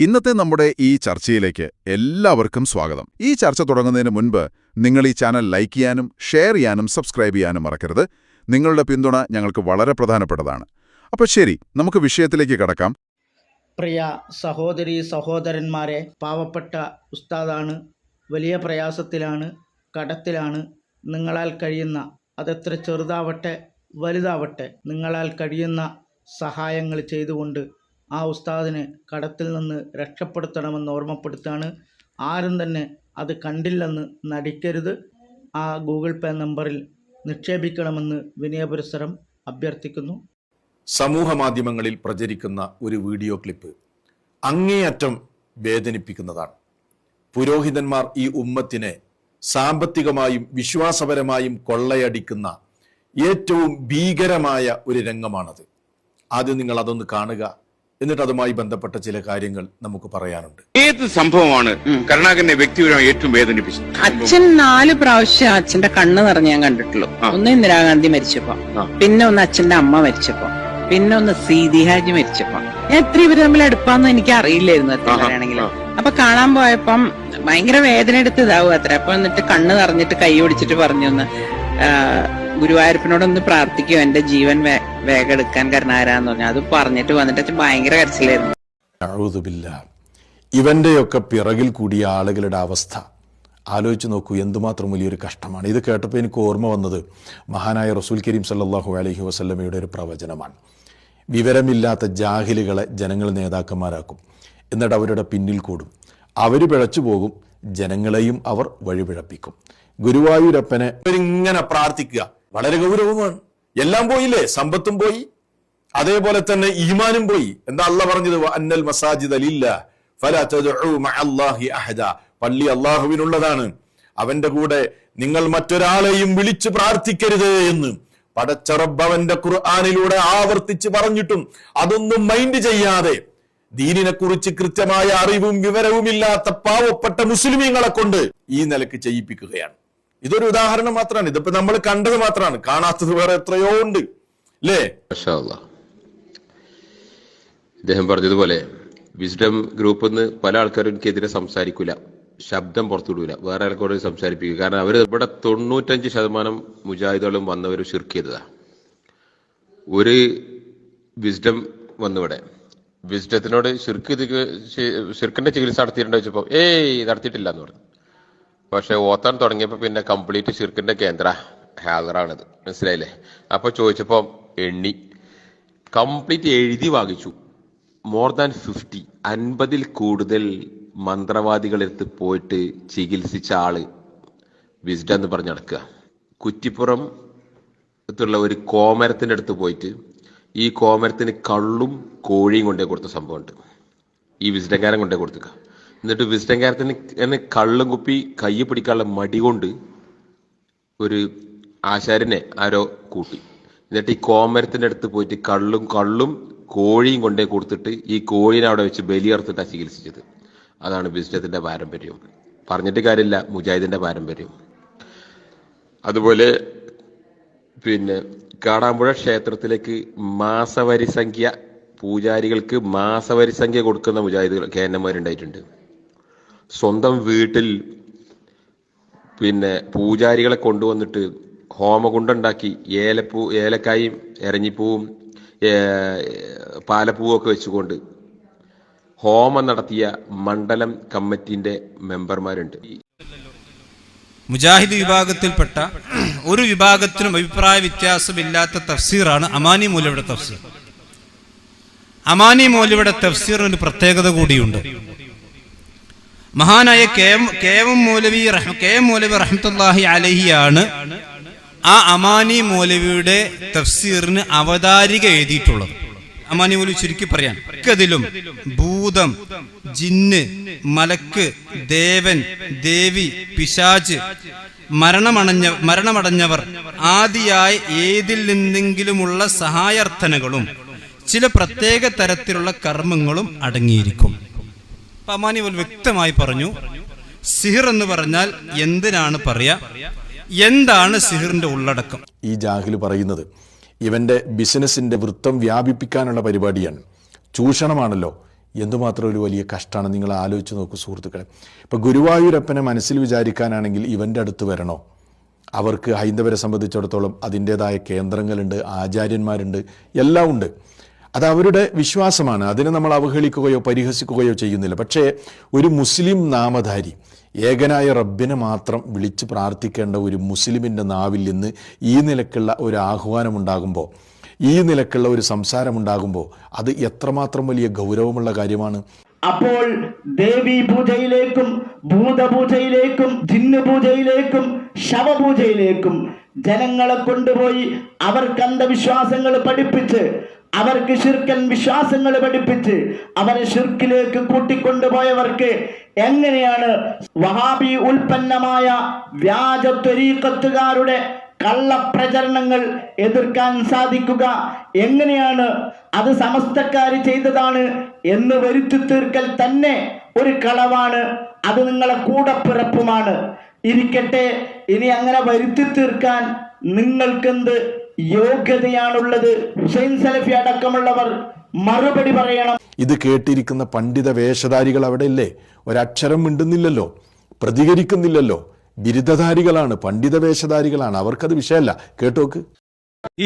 ഇന്നത്തെ നമ്മുടെ ഈ ചർച്ചയിലേക്ക് എല്ലാവർക്കും സ്വാഗതം. ഈ ചർച്ച തുടങ്ങുന്നതിന് മുൻപ് നിങ്ങൾ ഈ ചാനൽ ലൈക്ക് ചെയ്യാനും ഷെയർ ചെയ്യാനും സബ്സ്ക്രൈബ് ചെയ്യാനും മറക്കരുത്. നിങ്ങളുടെ പിന്തുണ ഞങ്ങൾക്ക് വളരെ പ്രധാനപ്പെട്ടതാണ്. അപ്പോൾ ശരി, നമുക്ക് വിഷയത്തിലേക്ക് കടക്കാം. പ്രിയ സഹോദരീ സഹോദരന്മാരെ, പാവപ്പെട്ട ഉസ്താദാണ്, വലിയ പ്രയാസത്തിലാണ്, കടത്തിലാണ്. നിങ്ങളാൽ കഴിയുന്ന, അതെത്ര ചെറുതാവട്ടെ വലുതാവട്ടെ, നിങ്ങളാൽ കഴിയുന്ന സഹായങ്ങൾ ചെയ്തുകൊണ്ട് ആ ഉസ്താദിനെ കടത്തിൽ നിന്ന് രക്ഷപ്പെടുത്തണമെന്ന് ഓർമ്മപ്പെടുത്താണ്. ആരും തന്നെ അത് കണ്ടില്ലെന്ന് നടിക്കരുത്. ആ ഗൂഗിൾ പേ നമ്പറിൽ നിക്ഷേപിക്കണമെന്ന് വിനയപുരസ്സരം അഭ്യർത്ഥിക്കുന്നു. സമൂഹ മാധ്യമങ്ങളിൽ പ്രചരിക്കുന്ന ഒരു വീഡിയോ ക്ലിപ്പ് അങ്ങേയറ്റം വേദനിപ്പിക്കുന്നതാണ്. പുരോഹിതന്മാർ ഈ ഉമ്മത്തിനെ സാമ്പത്തികമായും വിശ്വാസപരമായും കൊള്ളയടിക്കുന്ന ഏറ്റവും ഭീകരമായ ഒരു രംഗമാണത്. ആദ്യം നിങ്ങൾ അതൊന്ന് കാണുക, എന്നിട്ട് അതുമായി ബന്ധപ്പെട്ട ചില കാര്യങ്ങൾ നമുക്ക് പറയാനുണ്ട്. ഏത് സംഭവമാണ് കരുണാകരനെ വ്യക്തിപരമായി ഏറ്റവും വേദനിപ്പിച്ചത്? അച്ഛൻ 4 പ്രാവശ്യം അച്ഛന്റെ കണ്ണ് നിറഞ്ഞ് ഞാൻ കണ്ടിട്ടുള്ളൂ. ഒന്ന് ഇന്ദിരാഗാന്ധി മരിച്ചപ്പോ, പിന്നെ ഒന്ന് അച്ഛന്റെ അമ്മ മരിച്ചപ്പോ, പിന്നെ ഒന്ന് സീതി ഹാജി മരിച്ചപ്പോ. ഞാൻ എത്ര ഇവര് തമ്മിൽ അടുപ്പാന്ന് എനിക്ക് അറിയില്ലായിരുന്നു എത്രയാണെങ്കിൽ. അപ്പൊ കാണാൻ പോയപ്പം ഭയങ്കര വേദന എടുത്ത് ഇതാവും അത്ര. അപ്പൊ എന്നിട്ട് കണ്ണ് നിറഞ്ഞിട്ട് കൈ പിടിച്ചിട്ട് പറഞ്ഞു, ഒന്ന് ഗുരുവായൂരപ്പനോടൊന്ന് പ്രാർത്ഥിക്കും എന്റെ ജീവൻ വേഗം എടുക്കാൻ കരുണാകരാന്ന് പറഞ്ഞു. അത് പറഞ്ഞിട്ട് വന്നിട്ട് ഭയങ്കര കരച്ചിലായിരുന്നു. ഇവന്റെയൊക്കെ പിറകിൽ കൂടിയ ആളുകളുടെ അവസ്ഥ ആലോചിച്ച് നോക്കൂ, എന്തുമാത്രം വലിയൊരു കഷ്ടമാണ്. ഇത് കേട്ടപ്പോൾ എനിക്ക് ഓർമ്മ വന്നത് മഹാനായ റസൂൽ കരീം സല്ലല്ലാഹു അലൈഹി വസല്ലമയുടെ ഒരു പ്രവചനമാണ്. വിവരമില്ലാത്ത ജാഹിലുകളെ ജനങ്ങൾ നേതാക്കന്മാരാക്കും, എന്നിട്ട് അവരുടെ പിന്നിൽ കൂടും. അവർ പിഴച്ചു പോകും, ജനങ്ങളെയും അവർ വഴിപിഴപ്പിക്കും. ഗുരുവായൂരപ്പനെ ഇങ്ങനെ പ്രാർത്ഥിക്കുക വളരെ ഗൗരവമാണ്. എല്ലാം പോയില്ലേ, സമ്പത്തും പോയി, അതേപോലെ തന്നെ ഈമാനും പോയി. എന്താ അള്ളാഹ് പറഞ്ഞത്? അന്നൽ മസാജിദ ലില്ലാഹ് ഫലാ തദ്ഉ മഅല്ലാഹി അഹദ. പള്ളി അള്ളാഹുവിനുള്ളതാണ്, അവന്റെ കൂടെ നിങ്ങൾ മറ്റൊരാളെയും വിളിച്ചു പ്രാർത്ഥിക്കരുത് എന്ന് പടച്ച റബ്ബ് അവന്റെ ഖുർആനിലൂടെ ആവർത്തിച്ച് പറഞ്ഞിട്ടും അതൊന്നും മൈൻഡ് ചെയ്യാതെ ദീനിനെ കുറിച്ച് കൃത്യമായ അറിവും വിവരവും ഇല്ലാത്ത പാവപ്പെട്ട മുസ്ലിമീങ്ങളെ കൊണ്ട് ഈ നിലക്ക് ചെയ്യിപ്പിക്കുകയാണ്. ഇതൊരു ഉദാഹരണം മാത്രമാണ്. ഇതിപ്പോ നമ്മൾ കണ്ടത് മാത്രമാണ്, കാണാത്തത് വേറെ എത്രയോ ഉണ്ട് അല്ലേ? ഇദ്ദേഹം പറഞ്ഞതുപോലെ വിസ്ഡം ഗ്രൂപ്പിൽ നിന്ന് പല ആൾക്കാരും എനിക്കെതിരെ സംസാരിക്കൂല, ശബ്ദം പുറത്തുവിടൂല, വേറെ ആൾക്കാരോട് സംസാരിപ്പിക്കുക. കാരണം അവർ ഇവിടെ 95% മുജാഹിദുകളും വന്നവർ ഷിർക്ക് ചെയ്തതാ. ഒരു വിസ്ഡം വന്നിവിടെ വിസ്ഡത്തിനോട് ഷിർക്കിന്റെ ചികിത്സ നടത്തിയിട്ടുണ്ടോ ചോദിച്ചപ്പോ നടത്തിയിട്ടില്ല എന്ന് പറഞ്ഞു. പക്ഷെ ഓത്താൻ തുടങ്ങിയപ്പോ പിന്നെ കംപ്ലീറ്റ് ഷിർക്കിന്റെ കേന്ദ്ര ഹാദറാണിത്, മനസ്സിലായില്ലേ? അപ്പൊ ചോദിച്ചപ്പോ എണ്ണി കംപ്ലീറ്റ് എഴുതി വാങ്ങിച്ചു. മോർ ദാൻ 50 കൂടുതൽ മന്ത്രവാദികളെടുത്ത് പോയിട്ട് ചികിത്സിച്ച ആള് വിസ്ഡം എന്ന് പറഞ്ഞ് നടക്കുക. കുറ്റിപ്പുറം ത്തുള്ള ഒരു കോമരത്തിന്റെ അടുത്ത് പോയിട്ട് ഈ കോമരത്തിന് കള്ളും കോഴിയും കൊണ്ടേ കൊടുത്ത സംഭവമുണ്ട്. ഈ വിസ്ഡംകാരൻ കൊണ്ടേ കൊടുത്തുക. എന്നിട്ട് വിസ്ഡംകാരത്തിന് കള്ളും കുപ്പി കൈ പിടിക്കാനുള്ള മടി കൊണ്ട് ഒരു ആശാരനെ ആരോ കൂട്ടി. എന്നിട്ട് ഈ കോമരത്തിന്റെ അടുത്ത് പോയിട്ട് കള്ളും കോഴിയും കൊണ്ടേ കൊടുത്തിട്ട് ഈ കോഴീനെ അവിടെ വെച്ച് ബലിയർത്തിട്ടാ ചികിത്സിച്ചത്. അതാണ് വിസ്ഡത്തിന്റെ പാരമ്പര്യം. പറഞ്ഞിട്ട് കാര്യമില്ല, മുജാഹിദിന്റെ പാരമ്പര്യം. അതുപോലെ പിന്നെ കാടാമ്പുഴ ക്ഷേത്രത്തിലേക്ക് മാസവരി സംഖ്യ, പൂജാരികൾക്ക് മാസവരി സംഖ്യ കൊടുക്കുന്ന മുജാഹിദുകൾ കേന്നന്മാരുണ്ടായിട്ടുണ്ട്. സ്വന്തം വീട്ടിൽ പിന്നെ പൂജാരികളെ കൊണ്ടുവന്നിട്ട് ഹോമകുണ്ടുണ്ടാക്കി ഏലക്കായും എരഞ്ഞിപ്പൂവും പാലപ്പൂവും ഒക്കെ വെച്ചുകൊണ്ട് ഹോമം നടത്തിയ മണ്ഡലം കമ്മിറ്റിന്റെ മെമ്പർമാരുണ്ട്. മുജാഹിദ് വിഭാഗത്തിൽപ്പെട്ട ഒരു വിഭാഗത്തിനും അഭിപ്രായ വ്യത്യാസമില്ലാത്ത തഫ്സീറാണ് അമാനി മൗലവിയുടെ തഫ്സീർ. അമാനി മൗലവിയുടെ തഫ്സീറിന് ഒരു പ്രത്യേകത കൂടിയുണ്ട്. മഹാനായ കെ എം മൗലവി റഹ്മത്തുള്ളാഹി അലൈഹിയാണ് ആ അമാനി മൗലവിയുടെ തഫ്സീറിന് അവതാരിക എഴുതിയിട്ടുള്ളത്. അമാനി മൗലവി ചുരുക്കി പറയാൻ, അതിലും ഭൂതം, ജിന്ന്, മലക്ക്, ദേവൻ, ദേവി, പിശാച്, മരണമടഞ്ഞവർ ആദിയായ ഏതിൽ നിന്നെങ്കിലുമുള്ള സഹായാർത്ഥനകളും ചില പ്രത്യേക തരത്തിലുള്ള കർമ്മങ്ങളും അടങ്ങിയിരിക്കും. അമാനി മൗലവി വ്യക്തമായി പറഞ്ഞു, സിഹിർ എന്ന് പറഞ്ഞാൽ എന്തിനാണ് പറയാ, എന്താണ് സിഹിറിന്റെ ഉള്ളടക്കം. ഈ ജാഹിൽ പറയുന്നത് ഇവന്റെ ബിസിനസിന്റെ വൃത്തം വ്യാപിപ്പിക്കാനുള്ള പരിപാടിയാണ്, ചൂഷണമാണല്ലോ. എന്തുമാത്രം ഒരു വലിയ കഷ്ടമാണ്. നിങ്ങൾ ആലോചിച്ച് നോക്കൂ സുഹൃത്തുക്കളെ. ഇപ്പോൾ ഗുരുവായൂരപ്പനെ മനസ്സിൽ വിചാരിക്കാനാണെങ്കിൽ ഇവൻ്റെ അടുത്ത് വരണോ? അവർക്ക് ഹൈന്ദവരെ സംബന്ധിച്ചിടത്തോളം അതിൻ്റേതായ കേന്ദ്രങ്ങളുണ്ട്, ആചാര്യന്മാരുണ്ട്, എല്ലാം ഉണ്ട്. അത് അവരുടെ വിശ്വാസമാണ്. അതിനെ നമ്മൾ അവഹേളിക്കുകയോ പരിഹസിക്കുകയോ ചെയ്യുന്നില്ല. പക്ഷേ ഒരു മുസ്ലിം നാമധാരി ഏകനായ റബ്ബിനെ മാത്രം വിളിച്ച് പ്രാർത്ഥിക്കേണ്ട ഒരു മുസ്ലിമിൻ്റെ നാവിൽ നിന്ന് ഈ നിലക്കുള്ള ഒരു ആഹ്വാനമുണ്ടാകുമ്പോൾ, ഈ നിലക്കുള്ള ഒരു സംസാരമുണ്ടാകുമ്പോൾ അത് എത്രമാത്രം വലിയ ഗൗരവമുള്ള കാര്യമാണ്. അപ്പോൾ ദേവീ പൂജയിലേക്കും ഭൂതപൂജയിലേക്കും ജിന്നുപൂജയിലേക്കും ശവപൂജയിലേക്കും ജനങ്ങളെ കൊണ്ടുപോയി അവർക്ക് അന്ധവിശ്വാസങ്ങൾ പഠിപ്പിച്ച്, അവർക്ക് ശിർക്കൻ വിശ്വാസങ്ങൾ പഠിപ്പിച്ച് അവരെ ശിർക്കിലേക്ക് കൂട്ടിക്കൊണ്ടുപോയവർക്ക് എങ്ങനെയാണ് വഹാബി ഉൽപ്പന്നമായ വ്യാജ ത്വരീഖത്തുകാരുടെ കള്ളപ്രചരണങ്ങൾ എതിർക്കാൻ സാധിക്കുക? എങ്ങനെയാണ് അത് സമസ്തക്കാർ ചെയ്തതാണ് എന്ന് വരുത്തി തീർക്കൽ തന്നെ ഒരു കളവാണ്. അത് നിങ്ങളെ കൂടപ്പിറപ്പുമാണ്. ഇരിക്കട്ടെ, ഇനി അങ്ങനെ വരുത്തി തീർക്കാൻ നിങ്ങൾക്കെന്ത് യോഗ്യതയാണുള്ളത്? ഹുസൈൻ സലഫി അടക്കമുള്ളവർ മറുപടി പറയണം. ഇത് കേട്ടിരിക്കുന്ന പണ്ഡിത വേഷധാരികൾ അവിടെ ഇല്ലേ? ഒരക്ഷരം മിണ്ടുന്നില്ലല്ലോ, പ്രതികരിക്കുന്നില്ലല്ലോ. ബിരുദധാരികളാണ്, പണ്ഡിത വേഷധാരികളാണ്, അവർക്കത് വിഷയമല്ല. കേട്ടോക്ക്.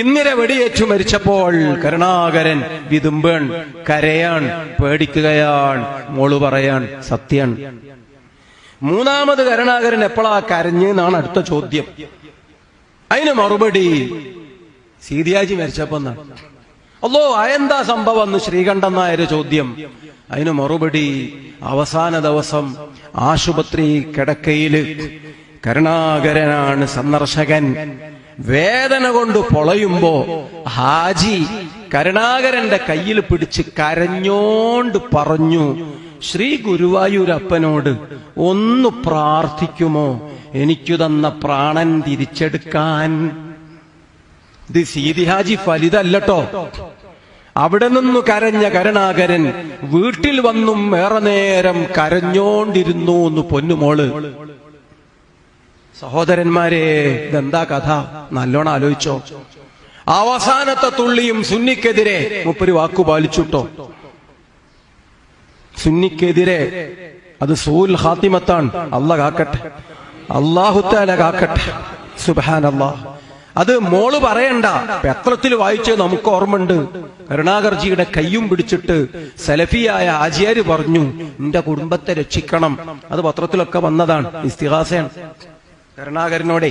ഇന്ദിര വെടിയേറ്റു മരിച്ചപ്പോൾ കരുണാകരൻ വിതുമ്പേൺ, കരയാൻ, പേടിക്കുകയാൻ, മോള് പറയാൻ സത്യാണ്. മൂന്നാമത് കരുണാകരൻ എപ്പോഴാ കരഞ്ഞെന്നാണ് അടുത്ത ചോദ്യം. അതിന് മറുപടി സീതിയാജി മരിച്ചപ്പോ അല്ലോ അതെന്താ സംഭവം എന്ന് ശ്രീകണ്ഠൻ നായർ ചോദ്യം. അതിന് മറുപടി അവസാന ദിവസം ആശുപത്രി കിടക്കയില് കരുണാകരനാണ് സന്ദർശകൻ. വേദന കൊണ്ട് പൊളയുമ്പോ ഹാജി കരുണാകരന്റെ കയ്യിൽ പിടിച്ച് കരഞ്ഞോണ്ട് പറഞ്ഞു, ശ്രീ ഗുരുവായൂരപ്പനോട് ഒന്ന് പ്രാർത്ഥിക്കുമോ എനിക്കു തന്ന പ്രാണൻ തിരിച്ചെടുക്കാൻ? ഇത് സീതി ഹാജി ഫലിതല്ലോ. അവിടെ നിന്നു കരഞ്ഞ കരുണാകരൻ വീട്ടിൽ വന്നും ഏറെ നേരം കരഞ്ഞോണ്ടിരുന്നു എന്ന് പൊന്നുമോള്. സഹോദരന്മാരെ, ഇതെന്താ കഥ? നല്ലോണം ആലോചിച്ചോ. അവസാനത്തെ തുള്ളിയും സുന്നിക്കെതിരെ മുപ്പര് വാക്കു പാലിച്ചുട്ടോ. സുന്നിക്കെതിരെ അത് സൂൽ ഖാത്തിമത്താണ്. അല്ലാഹ് കാക്കട്ടെ, അല്ലാഹു തആല കാക്കട്ടെ. സുബ്ഹാനല്ലാഹ്. അത് മോള് പറയണ്ട, പത്രത്തിൽ വായിച്ച് നമുക്ക് ഓർമ്മയുണ്ട്. കരുണാകർജിയുടെ കയ്യും പിടിച്ചിട്ട് സലഫിയായ ആചാര്യ പറഞ്ഞു, നിന്റെ കുടുംബത്തെ രക്ഷിക്കണം. അത് പത്രത്തിലൊക്കെ വന്നതാണ്. ഇസ്തിഗാസയാണ് കരുണാകരനോടെ.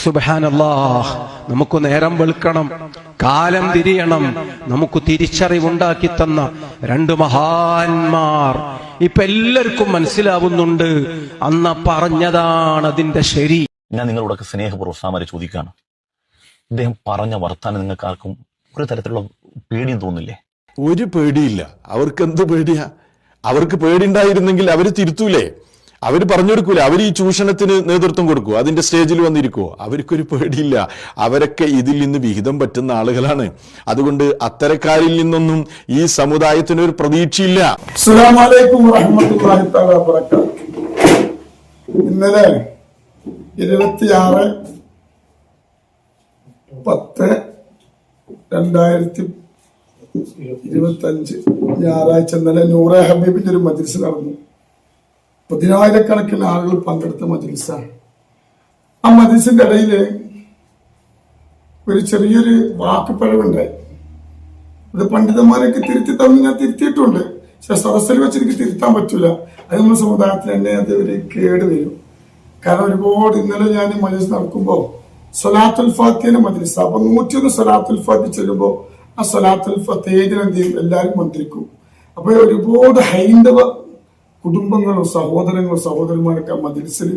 സുബ്ഹാനല്ലാഹ്. നമുക്ക് നേരം വെളുക്കണം, കാലം തിരിയണം. നമുക്ക് തിരിച്ചറിവുണ്ടാക്കി തന്ന രണ്ട് മഹാന്മാർ ഇപ്പൊ എല്ലാവർക്കും മനസ്സിലാവുന്നുണ്ട്. അന്ന് പറഞ്ഞതാണ് അതിന്റെ ശരി. ഞാൻ നിങ്ങളോടൊക്കെ സ്നേഹപൂർവ്വം സാമാരെ ചോദിക്കുകയാണ്, ഇദ്ദേഹം പറഞ്ഞ വർത്താനം നിങ്ങൾക്ക് ആർക്കും ഒരു തരത്തിലുള്ള പേടിയും തോന്നില്ലേ? ഒരു പേടിയില്ല. അവർക്ക് എന്ത് പേടിയാ? അവർക്ക് പേടിയുണ്ടായിരുന്നെങ്കിൽ അവർ തിരുത്തൂലേ? അവർ പറഞ്ഞെടുക്കൂല? അവർ ഈ ചൂഷണത്തിന് നേതൃത്വം കൊടുക്കുവോ? അതിന്റെ സ്റ്റേജിൽ വന്നിരിക്കുവോ? അവർക്കൊരു പേടിയില്ല. അവരൊക്കെ ഇതിൽ നിന്ന് വിഹിതം പറ്റുന്ന ആളുകളാണ്. അതുകൊണ്ട് അത്തരക്കാരിൽ നിന്നൊന്നും ഈ സമുദായത്തിനൊരു പ്രതീക്ഷയില്ല. അസ്സലാമു അലൈക്കും വറഹ്മത്തുള്ളാഹി തആല വബറകാതുഹു. ഇന്നലെ 26/10/2025 ഞായറാഴ്ച ഇന്നലെ നൂറെ ഹബീബിന്റെ ഒരു മജ്ലിസ് നടന്നു. 10,000-കണക്കിന് ആളുകൾ പങ്കെടുത്ത മജ്ലിസാണ്. ആ മജ്ലിസിന്റെ ഇടയില് ഒരു ചെറിയൊരു വാക്കുപിഴവുണ്ടായി. അത് പണ്ഡിതന്മാരൊക്കെ തിരുത്തി തന്നു, ഞാൻ തിരുത്തിയിട്ടുണ്ട്. പക്ഷെ സദസ്സിൽ വെച്ച് എനിക്ക് തിരുത്താൻ പറ്റൂല. അത് നമ്മുടെ സമുദായത്തിന് തന്നെ അത് ഒരു കേട് വരും. കാരണം ഒരുപാട് ഇന്നലെ ഞാൻ മജ്ലിസ് നടക്കുമ്പോ സ്വലാത്തുൽ ഫാത്തിഹയുടെ മജ്ലിസ്, അപ്പൊ 101 സ്വലാത്തുൽ ഫാത്തിഹ ചൊല്ലുമ്പോ ആ സ്വലാത്തുൽ ഫാത്തിഹയിൽ എന്ത് ചെയ്യും? എല്ലാവരും മന്ത്രിക്കും. അപ്പൊ ഒരുപാട് ഹൈന്ദവ കുടുംബങ്ങളും സഹോദരങ്ങളും സഹോദരന്മാരൊക്കെ മജ്ലിസിൽ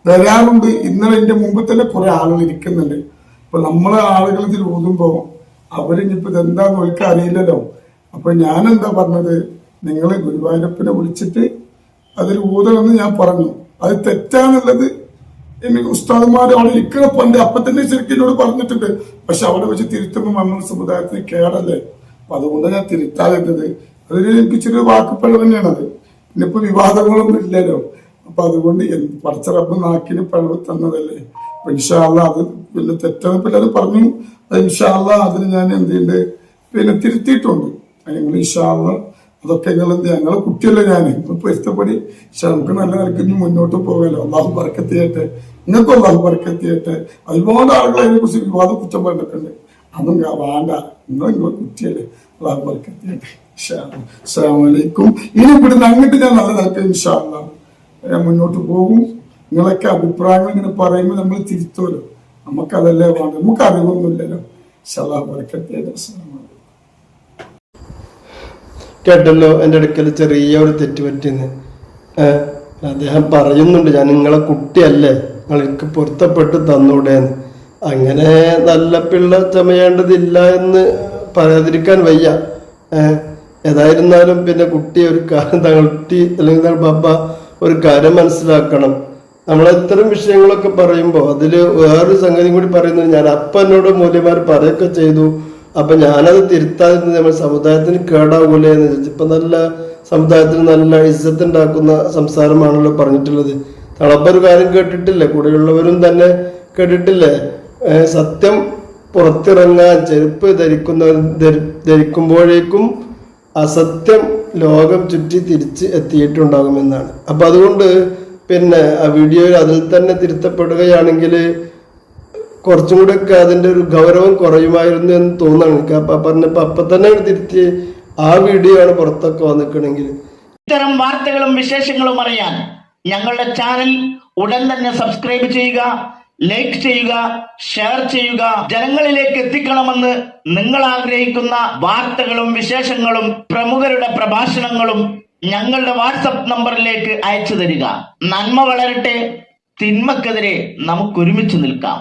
വരാറുണ്ട്. ഇന്നലെ എന്റെ മുമ്പ് തന്നെ കുറെ ആളുകൾ ഇരിക്കുന്നുണ്ട്. അപ്പൊ നമ്മളെ ആളുകൾ ഇതിൽ ഓതുമ്പോ അവരിനിപ്പോ ഇതെന്താന്ന് അവർക്ക് അറിയില്ലല്ലോ. അപ്പൊ ഞാനെന്താ പറഞ്ഞത്, നിങ്ങളെ ഗുരുവായൂരപ്പനെ വിളിച്ചിട്ട് അതിൽ ഊതണമെന്ന് ഞാൻ പറഞ്ഞു. അത് തെറ്റാന്നുള്ളത് എനിക്ക് ഉസ്താദന്മാർ അവിടെ ഇരിക്കണ പണ്ട് അപ്പൊ തന്നെ ശരിക്കും എന്നോട് പറഞ്ഞിട്ടുണ്ട്. പക്ഷെ അവിടെ വെച്ച് തിരുത്തുമ്പോൾ നമ്മുടെ സമുദായത്തിന് കേടല്ലേ. അപ്പൊ അതുകൊണ്ട് ഞാൻ തിരുത്താതിരുന്നത്. അതിൽ എനിക്ക് ചെറിയ വാക്കുപ്പഴ തന്നെയാണത്. പിന്നിപ്പോ വിവാദങ്ങളൊന്നും ഇല്ലല്ലോ. അപ്പൊ അതുകൊണ്ട് പഠിച്ച റബ്ബ് നാക്കിന് പഴവ് തന്നതല്ലേ. അപ്പൊ ഇൻഷാ അല്ലാഹ് അത് പിന്നെ തെറ്റെന്ന് പിന്നെ അത് പറഞ്ഞു. അത് ഇൻഷാ അല്ലാഹ് അതിന് ഞാൻ എന്ത് ചെയ്യുന്നുണ്ട്, പിന്നെ തിരുത്തിയിട്ടുണ്ട്. നിങ്ങൾ ഇൻഷാ അല്ലാഹ് അതൊക്കെ ഞങ്ങളെ കുട്ടിയല്ലേ ഞാൻ പൊരുത്തപ്പെടി. പക്ഷെ നമുക്ക് നല്ല നിലക്ക് ഇനി മുന്നോട്ട് പോകാലോ. അള്ളാഹു ബർക്കത്ത് ചെയ്യട്ടെ, നിങ്ങൾക്കും അള്ളാഹു ബർക്കത്ത് ചെയ്യട്ടെ. ഒരുപാട് ആളുകൾ അതിനെ കുറിച്ച് വിവാദ കുറ്റം പറഞ്ഞിട്ടുണ്ട്. അതൊന്നും വേണ്ട, നിങ്ങളെ കുട്ടിയല്ലേ, അള്ളാഹു ബർക്കത്ത് ചെയ്യട്ടെ. അസ്സലാമു അലൈക്കും. ഇനി ഇവിടുന്ന് അങ്ങോട്ട് ഞാൻ നല്ല നിലക്ക് ഇൻഷാ അല്ലാഹ് ഞാൻ മുന്നോട്ട് പോകും. നിങ്ങളൊക്കെ അഭിപ്രായങ്ങൾ ഇങ്ങനെ പറയുമ്പോൾ നമ്മൾ തിരുത്തുമല്ലോ, നമുക്കതല്ലേ വേണ്ട, നമുക്ക് അറിവൊന്നുമില്ലല്ലോ. അള്ളാഹു ബർക്കത്ത് ചെയ്യട്ടെ. അസ്സലാമു അലൈക്കും. കേട്ടല്ലോ, എൻ്റെ അടുക്കൽ ചെറിയ ഒരു തെറ്റ് പറ്റിയെന്ന്. അദ്ദേഹം പറയുന്നുണ്ട്, ഞാൻ നിങ്ങളെ കുട്ടിയല്ലേ, നിങ്ങൾക്ക് പൊരുത്തപ്പെട്ട് തന്നൂടേന്ന്. അങ്ങനെ നല്ല പിള്ള ചമയേണ്ടതില്ല എന്ന് പറയാതിരിക്കാൻ വയ്യ. ഏതായിരുന്നാലും പിന്നെ കുട്ടി ഒരു കാര്യം, കുട്ടി അല്ലെങ്കിൽ ബാബ ഒരു കാര്യം മനസ്സിലാക്കണം. നമ്മൾ ഇത്തരം വിഷയങ്ങളൊക്കെ പറയുമ്പോൾ അതിൽ വേറൊരു സംഗതി കൂടി പറയുന്നത്, ഞാൻ അപ്പം എന്നോട് മൂല്യമാർ പറയുകയൊക്കെ ചെയ്തു, അപ്പൊ ഞാനത് തിരുത്താതിരുന്നത് നമ്മൾ സമുദായത്തിന് കേടാവൂലേ എന്ന് ചോദിച്ചു. ഇപ്പൊ നല്ല സമുദായത്തിന് നല്ല ഇസ്സത്ത് ഉണ്ടാക്കുന്ന സംസാരമാണല്ലോ പറഞ്ഞിട്ടുള്ളത്. തളപ്പൊരു കാര്യം കേട്ടിട്ടില്ലേ, കൂടെയുള്ളവരും തന്നെ കേട്ടിട്ടില്ലേ, സത്യം പുറത്തിറങ്ങാൻ ചെരുപ്പ് ധരിക്കുമ്പോഴേക്കും അസത്യം ലോകം ചുറ്റി തിരിച്ച് എത്തിയിട്ടുണ്ടാകുമെന്നാണ്. അപ്പൊ അതുകൊണ്ട് പിന്നെ ആ വീഡിയോയിൽ അതിൽ തന്നെ തിരുത്തപ്പെടുകയാണെങ്കിൽ കുറച്ചും കൂടെ ഒക്കെ അതിന്റെ ഒരു ഗൗരവം കുറയുമായിരുന്നു എന്ന് തോന്നാണ് എനിക്ക്. പറഞ്ഞപ്പോ അപ്പൊ തന്നെ തിരുത്തി ആ വീഡിയോ ആണ് പുറത്തൊക്കെ വന്നിക്കണെങ്കിൽ. ഇത്തരം വാർത്തകളും വിശേഷങ്ങളും അറിയാൻ ഞങ്ങളുടെ ചാനൽ ഉടൻ തന്നെ സബ്സ്ക്രൈബ് ചെയ്യുക, ലൈക്ക് ചെയ്യുക, ഷെയർ ചെയ്യുക. ജനങ്ങളിലേക്ക് എത്തിക്കണമെന്ന് നിങ്ങൾ ആഗ്രഹിക്കുന്ന വാർത്തകളും വിശേഷങ്ങളും പ്രമുഖരുടെ പ്രഭാഷണങ്ങളും ഞങ്ങളുടെ വാട്സപ്പ് നമ്പറിലേക്ക് അയച്ചു തരിക. നന്മ വളരട്ടെ, തിന്മക്കെതിരെ നമുക്ക് ഒരുമിച്ച് നിൽക്കാം.